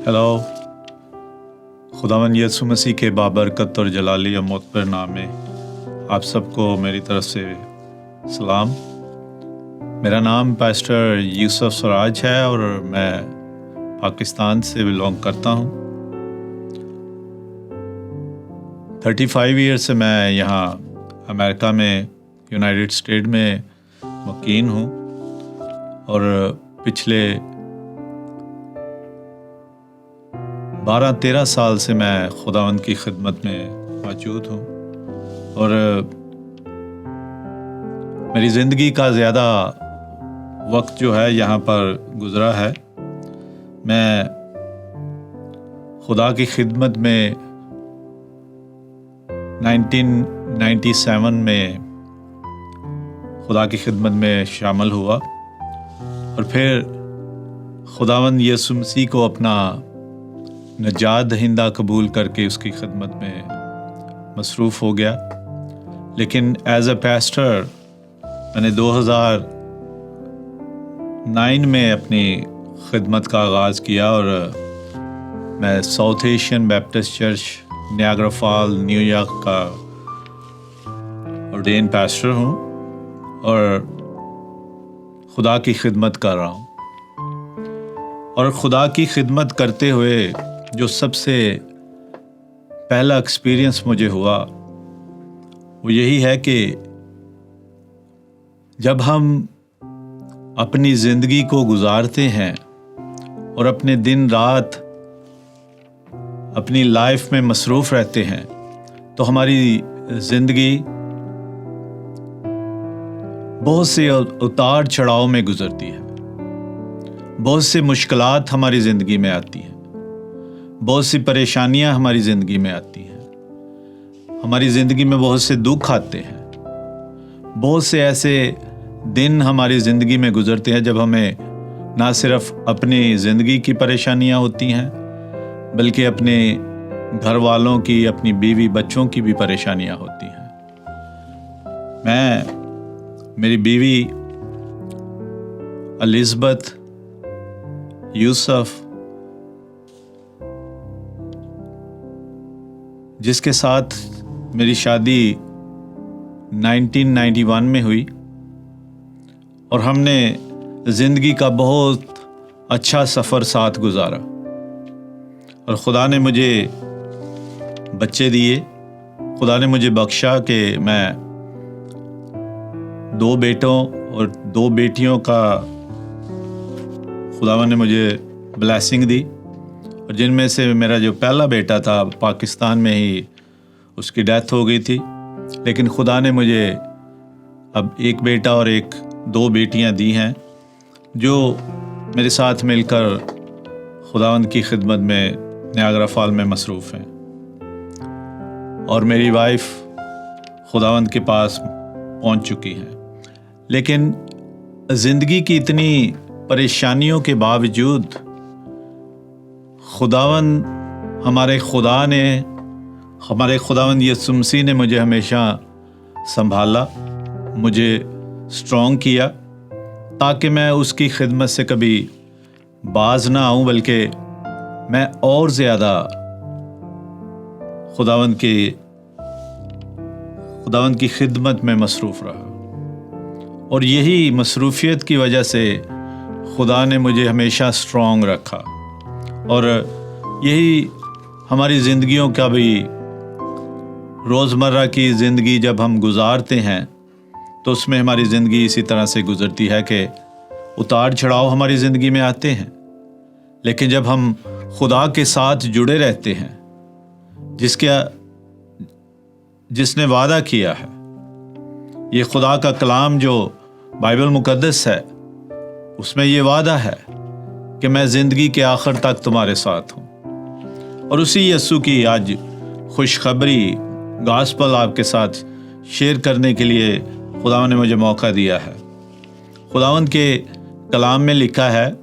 Hello, खुदावन यीशु मसीह के बाबरकत और जलाली और मोतबर नाम में आप सबको मेरी तरफ से सलाम। मेरा नाम पास्टर यूसुफ सराज है और मैं पाकिस्तान से बिलोंग करता हूँ। 35 ईयर से मैं यहाँ अमेरिका में यूनाइटेड स्टेट में मुकीम हूँ और पिछले 12-13 साल से मैं खुदावंद की खिदमत में मौजूद हूँ और मेरी ज़िंदगी का ज़्यादा वक्त जो है यहाँ पर गुज़रा है। मैं खुदा की खिदमत में 1997 में खुदा की खिदमत में शामिल हुआ और फिर खुदावंद यीशु मसीह को अपना नजात दहिंदा कबूल करके उसकी खिदमत में मसरूफ़ हो गया। लेकिन एज अ पास्टर मैंने 2009 में अपनी खिदमत का आगाज़ किया और मैं South Asian Baptist church Niagara Fall New York का ऑर्डेन पास्टर हूँ और खुदा की खिदमत कर रहा हूँ। और खुदा की खिदमत करते हुए जो सबसे पहला एक्सपीरियंस मुझे हुआ वो यही है कि जब हम अपनी ज़िंदगी को गुजारते हैं और अपने दिन रात अपनी लाइफ में मसरूफ़ रहते हैं तो हमारी ज़िंदगी बहुत से उतार चढ़ाव में गुजरती है। बहुत से मुश्किलात हमारी ज़िंदगी में आती हैं, बहुत सी परेशानियां हमारी ज़िंदगी में आती हैं, हमारी ज़िंदगी में बहुत से दुख आते हैं, बहुत से ऐसे दिन हमारी ज़िंदगी में गुजरते हैं जब हमें ना सिर्फ अपनी ज़िंदगी की परेशानियां होती हैं बल्कि अपने घर वालों की, अपनी बीवी बच्चों की भी परेशानियां होती हैं। मेरी बीवी एलिज़ाबेथ यूसुफ जिसके साथ मेरी शादी 1991 में हुई और हमने ज़िंदगी का बहुत अच्छा सफ़र साथ गुजारा और खुदा ने मुझे बच्चे दिए। खुदा ने मुझे बख्शा कि मैं 2 बेटों और 2 बेटियों का खुदावन ने मुझे ब्लेसिंग दी और जिनमें से मेरा जो पहला बेटा था पाकिस्तान में ही उसकी डेथ हो गई थी। लेकिन खुदा ने मुझे अब 1 बेटा और 2 बेटियां दी हैं जो मेरे साथ मिलकर खुदावंद की खिदमत में नियाग्रा फॉल में मसरूफ़ हैं और मेरी वाइफ खुदावंद के पास पहुंच चुकी हैं। लेकिन ज़िंदगी की इतनी परेशानियों के बावजूद हमारे खुदावंद यीशु मसीह ने मुझे हमेशा संभाला, मुझे स्ट्रॉन्ग किया ताकि मैं उसकी खिदमत से कभी बाज ना आऊं बल्कि मैं और ज़्यादा खुदावंद की खिदमत में मसरूफ़ रहा और यही मसरूफियत की वजह से खुदा ने मुझे हमेशा स्ट्रॉन्ग रखा और यही हमारी ज़िंदगियों का भी रोज़मर्रा की ज़िंदगी जब हम गुजारते हैं तो उसमें हमारी ज़िंदगी इसी तरह से गुजरती है कि उतार चढ़ाव हमारी ज़िंदगी में आते हैं। लेकिन जब हम खुदा के साथ जुड़े रहते हैं जिसने वादा किया है, ये खुदा का कलाम जो बाइबल मुकद्दस है उसमें ये वादा है कि मैं ज़िंदगी के आखिर तक तुम्हारे साथ हूँ। और उसी यीशु की आज खुशखबरी गॉस्पेल आपके साथ शेयर करने के लिए खुदावंद ने मुझे मौका दिया है। खुदावंद के कलाम में लिखा है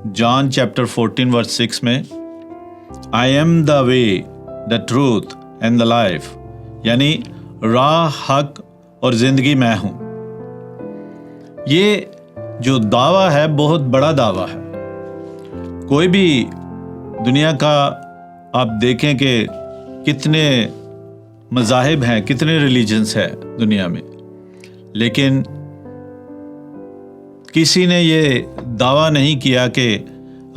जॉन चैप्टर 14 वर्स 6 में, I am the way the truth and the life, यानी राह, हक और ज़िंदगी मैं हूँ। ये जो दावा है बहुत बड़ा दावा है। कोई भी دنیا کا آپ دیکھیں کہ کتنے مذاہب ہیں، کتنے ریلیجنس ہیں دنیا میں، لیکن کسی نے یہ دعویٰ نہیں کیا کہ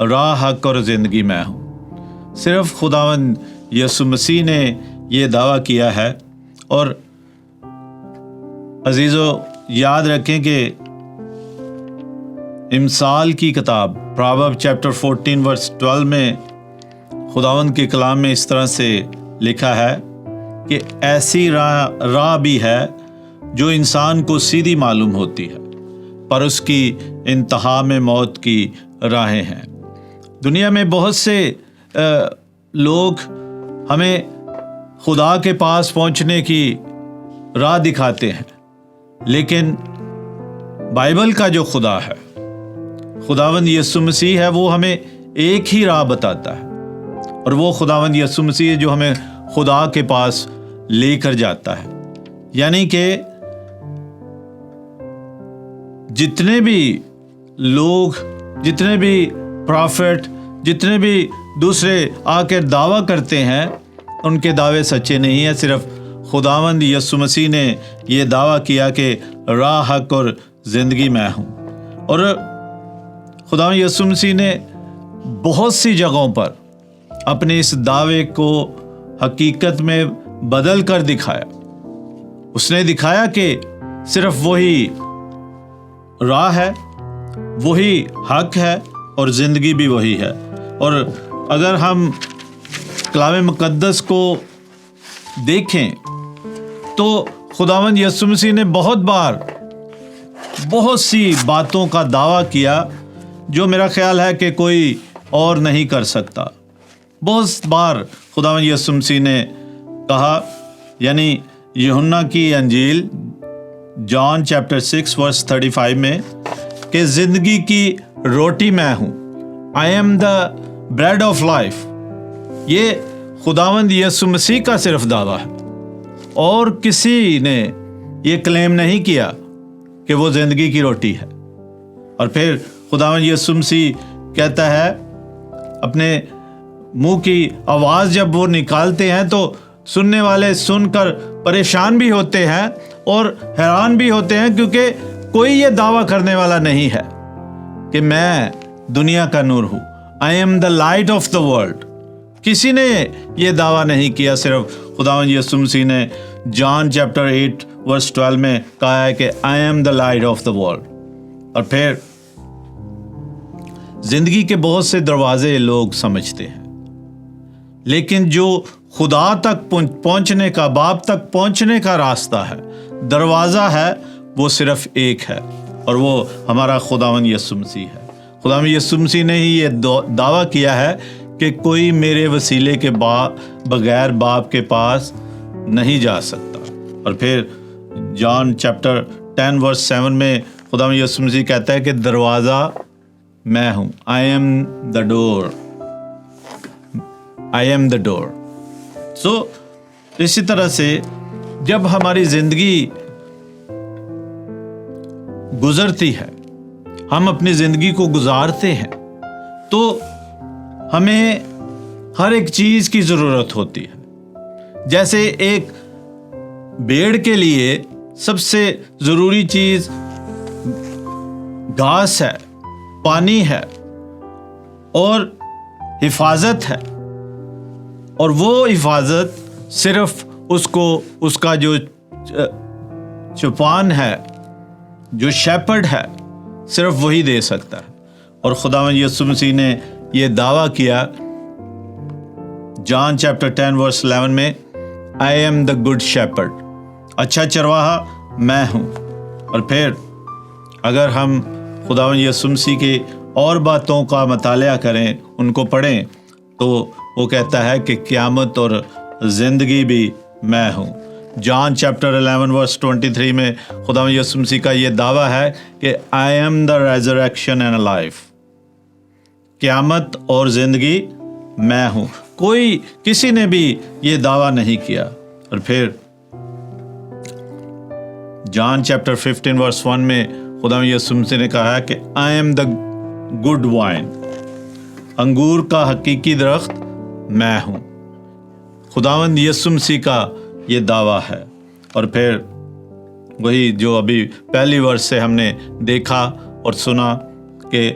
راہ، حق اور زندگی میں ہوں۔ صرف خداوند یسوع مسیح نے یہ دعویٰ کیا ہے۔ اور عزیزو یاد رکھیں کہ امثال کی کتاب پراورب چیپٹر 14 ورس 12 میں خداوند کے کلام میں اس طرح سے لکھا ہے کہ ایسی راہ بھی ہے جو انسان کو سیدھی معلوم ہوتی ہے، پر اس کی انتہا میں موت کی راہیں ہیں۔ دنیا میں بہت سے لوگ ہمیں خدا کے پاس پہنچنے کی راہ دکھاتے ہیں، لیکن بائبل کا جو خدا ہے، خداوند یسوع مسیح ہے، وہ ہمیں ایک ہی راہ بتاتا ہے، اور وہ خداوند یسوع مسیح ہے جو ہمیں خدا کے پاس لے کر جاتا ہے۔ یعنی کہ جتنے بھی لوگ، جتنے بھی پرافٹ، جتنے بھی دوسرے آ کے دعویٰ کرتے ہیں، ان کے دعوے سچے نہیں ہیں۔ صرف خداوند یسوع مسیح نے یہ دعویٰ کیا کہ راہ، حق اور زندگی میں ہوں۔ اور خداوند یسوع مسیح نے بہت سی جگہوں پر اپنے اس دعوے کو حقیقت میں بدل کر دکھایا۔ اس نے دکھایا کہ صرف وہی راہ ہے، وہی حق ہے، اور زندگی بھی وہی ہے۔ اور اگر ہم کلام مقدس کو دیکھیں تو خداوند یسوع مسیح نے بہت بار بہت سی باتوں کا دعویٰ کیا جو میرا خیال ہے کہ کوئی اور نہیں کر سکتا۔ بہت بار خداوند یسوع مسیح نے کہا، یعنی یوحنا کی انجیل جان چیپٹر 6 ورس 35 میں، کہ زندگی کی روٹی میں ہوں، I am the bread of life۔ یہ خداوند یسوع مسیح کا صرف دعویٰ ہے، اور کسی نے یہ کلیم نہیں کیا کہ وہ زندگی کی روٹی ہے۔ اور پھر خداوند یسوع مسیح کہتا ہے، اپنے منہ کی آواز جب وہ نکالتے ہیں تو سننے والے سن کر پریشان بھی ہوتے ہیں اور حیران بھی ہوتے ہیں، کیونکہ کوئی یہ دعویٰ کرنے والا نہیں ہے کہ میں دنیا کا نور ہوں، I am the light of the world۔ کسی نے یہ دعویٰ نہیں کیا، صرف خداوند یسوع مسیح نے جان چیپٹر 8 ورس 12 میں کہا ہے کہ I am the light of the world۔ اور پھر زندگی کے بہت سے دروازے لوگ سمجھتے ہیں، لیکن جو خدا تک پہنچنے کا، باپ تک پہنچنے کا راستہ ہے، دروازہ ہے، وہ صرف ایک ہے، اور وہ ہمارا خداوند یسوع مسیح ہے۔ خداوند یسوع مسیح نے ہی یہ دعویٰ کیا ہے کہ کوئی میرے وسیلے کے بغیر باپ کے پاس نہیں جا سکتا۔ اور پھر جان چیپٹر 10 ورس 7 میں خداوند یسوع مسیح کہتا ہے کہ دروازہ میں ہوں، I am the door، I am the door۔ اسی طرح سے جب ہماری زندگی گزرتی ہے، ہم اپنی زندگی کو گزارتے ہیں، تو ہمیں ہر ایک چیز کی ضرورت ہوتی ہے۔ جیسے ایک بھیڑ کے لیے سب سے ضروری چیز گھاس ہے، پانی ہے اور حفاظت ہے، اور وہ حفاظت صرف اس کا جو چوپان ہے، جو شیپرڈ ہے، صرف وہی دے سکتا ہے۔ اور خداوند یسوع مسیح نے یہ دعویٰ کیا جان چیپٹر 10 ورس 11 میں، I am the good shepherd، اچھا چرواہا میں ہوں۔ اور پھر اگر ہم خداوند یسوع مسیح کی اور باتوں کا مطالعہ کریں، ان کو پڑھیں، تو وہ کہتا ہے کہ قیامت اور زندگی بھی میں ہوں۔ جان چیپٹر 11 ورس 23 میں خداوند یسوع مسیح کا یہ دعویٰ ہے کہ I am the resurrection and life، قیامت اور زندگی میں ہوں۔ کسی نے بھی یہ دعویٰ نہیں کیا۔ اور پھر جان چیپٹر 15 ورس 1 میں خداوند یسوع مسیح نے کہا کہ I am the good wine، अंगूर का हकीकी दरख्त मैं हूँ। खुदावंद यीशु मसीह का ये दावा है। और फिर वही जो अभी पहली वर्ष से हमने देखा और सुना कि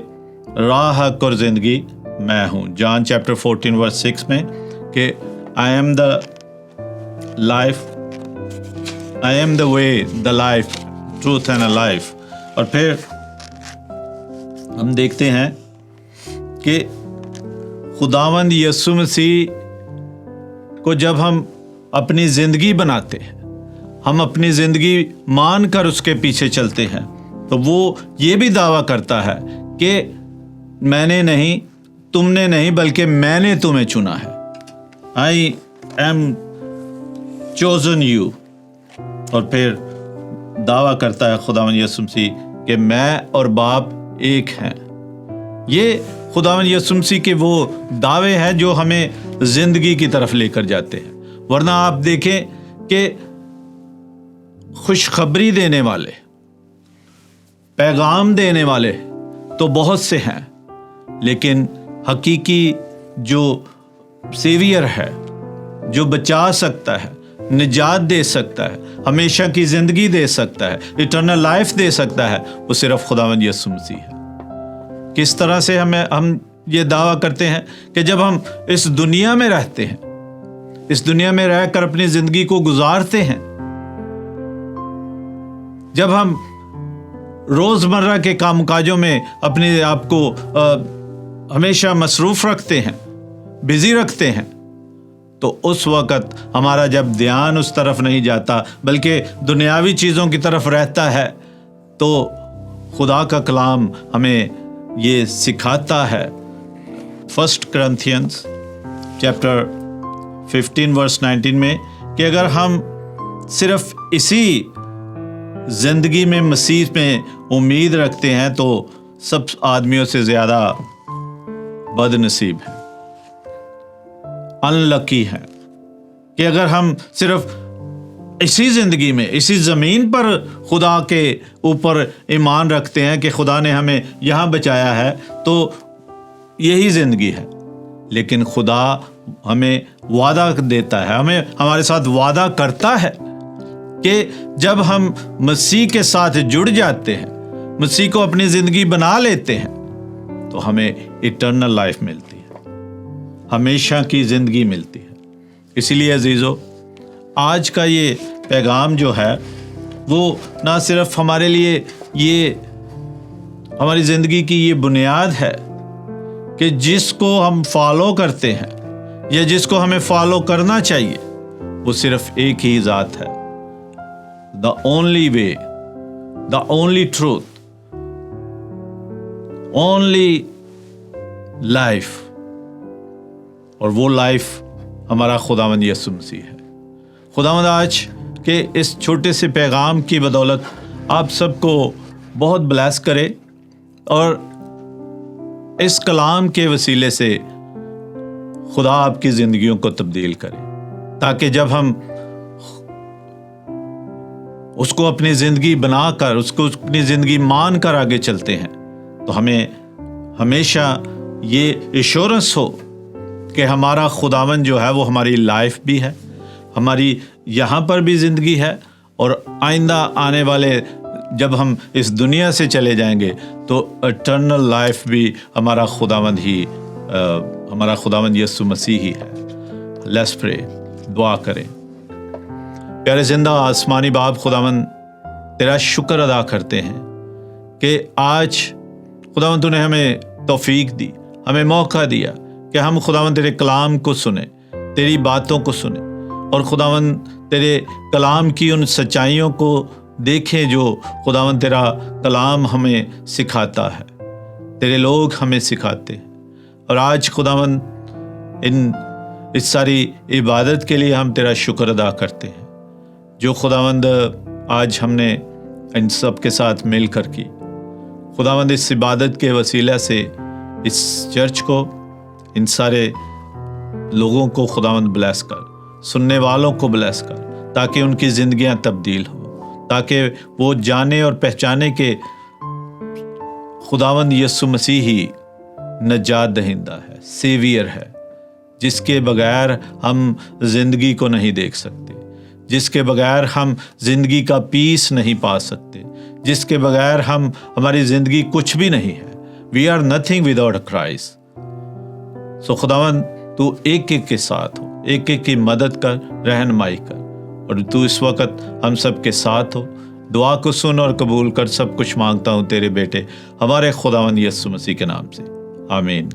राह, हक और ज़िंदगी मैं हूँ। जॉन चैप्टर 14 वर्स 6 में कि I am the life, I am the way, the life, truth and a life. और फिर हम देखते हैं कि खुदावंद यीशु मसीह को जब हम अपनी ज़िंदगी बनाते हैं, हम अपनी ज़िंदगी मान कर उसके पीछे चलते हैं, तो वो ये भी दावा करता है कि मैंने नहीं, तुमने नहीं, बल्कि मैंने तुम्हें चुना है। I am chosen you. और फिर दावा करता है खुदावंद यीशु मसीह कि मैं और बाप एक हैं। ये खुदावंद यीशु मसीह के वो दावे हैं जो हमें ज़िंदगी की तरफ लेकर जाते हैं। वरना आप देखें कि खुशखबरी देने वाले, पैगाम देने वाले तो बहुत से हैं, लेकिन हकीकी जो सेवियर है, जो बचा सकता है, निजात दे सकता है, हमेशा की ज़िंदगी दे सकता है, इटर्नल लाइफ दे सकता है, वो सिर्फ खुदावंद यीशु मसीह है। किस तरह से हम ये दावा करते हैं कि जब हम इस दुनिया में रहते हैं, इस दुनिया में रहकर अपनी ज़िंदगी को गुजारते हैं, जब हम रोज़मर्रा के कामकाजों में अपने आप को हमेशा मसरूफ़ रखते हैं, बिज़ी रखते हैं, तो उस वक़्त हमारा जब ध्यान उस तरफ नहीं जाता बल्कि दुनियावी चीज़ों की तरफ रहता है, तो खुदा का कलाम हमें ये सिखाता है। 1 Corinthians चैप्टर 15 वर्स 19 में कि अगर हम सिर्फ इसी ज़िंदगी में मसीह में उम्मीद रखते हैं तो सब आदमियों से ज़्यादा बदनसीब हैं, अनलकी हैं। कि अगर हम सिर्फ इसी ज़िंदगी में, इसी ज़मीन पर खुदा के ऊपर ईमान रखते हैं कि खुदा ने हमें यहाँ बचाया है, तो यही ज़िंदगी है। लेकिन खुदा हमें वादा देता है, हमें हमारे साथ वादा करता है कि जब हम मसीह के साथ जुड़ जाते हैं, मसीह को अपनी ज़िंदगी बना लेते हैं, तो हमें इटर्नल लाइफ मिलती है, हमेशा की ज़िंदगी मिलती है। इसीलिए अजीज़ों, आज का ये पैगाम जो है वो ना सिर्फ हमारे लिए ये हमारी ज़िंदगी की ये बुनियाद है कि जिसको हम फॉलो करते हैं या जिसको हमें फॉलो करना चाहिए, वो सिर्फ एक ही ज़ात है, the only way, the only truth, only life. और वो लाइफ हमारा खुदावंद यीशु मसीह है। खुदावंद आज के इस छोटे से पैगाम की बदौलत आप सबको बहुत ब्लेस करे और इस कलाम के वसीले से खुदा आपकी ज़िंदगियों को तब्दील करे, ताकि जब हम उसको अपनी ज़िंदगी बनाकर, उसको अपनी ज़िंदगी मान कर आगे चलते हैं, तो हमें हमेशा ये एश्योरेंस हो कि हमारा खुदावंद जो है वो हमारी लाइफ भी है, हमारी यहाँ पर भी ज़िंदगी है, और आइंदा आने वाले जब हम इस दुनिया से चले जाएंगे तो इटर्नल लाइफ भी हमारा खुदावंद ही, हमारा खुदावंद यीशु मसीह ही है। लेट्स प्रे, दुआ करें। प्यारे जिंदा आसमानी बाप खुदावंद, तेरा शुक्र अदा करते हैं कि आज खुदावंद तूने हमें तौफीक दी, हमें मौका दिया कि हम खुदावंद तेरे कलाम को सुने, तेरी बातों को सुने, और खुदावंद तेरे कलाम की उन सच्चाइयों को देखें जो खुदावंद तेरा कलाम हमें सिखाता है, तेरे लोग हमें सिखाते हैं। और आज खुदावंद इस सारी इबादत के लिए हम तेरा शुक्र अदा करते हैं जो खुदावंद आज हमने इन सब के साथ मिल कर की। खुदावंद इस इबादत के वसीला से इस चर्च को, इन सारे लोगों को खुदावंद ब्लेस कर, सुनने वालों को ब्लेस कर, ताकि उनकी ज़िंदगियां तब्दील हो, ताकि वो जाने और पहचाने के खुदावंद यीशु मसीह ही نجات دہندہ ہے، سیویئر ہے، جس کے بغیر ہم زندگی کو نہیں دیکھ سکتے، جس کے بغیر ہم زندگی کا پیس نہیں پا سکتے، جس کے بغیر ہماری زندگی کچھ بھی نہیں ہے۔ We are nothing without Christ. سو خداوند تو ایک ایک کے ساتھ ہو، ایک ایک کی مدد کر، رہنمائی کر، اور تو اس وقت ہم سب کے ساتھ ہو۔ دعا کو سن اور قبول کر، سب کچھ مانگتا ہوں تیرے بیٹے ہمارے خداوند یسوع مسیح کے نام سے، آمین۔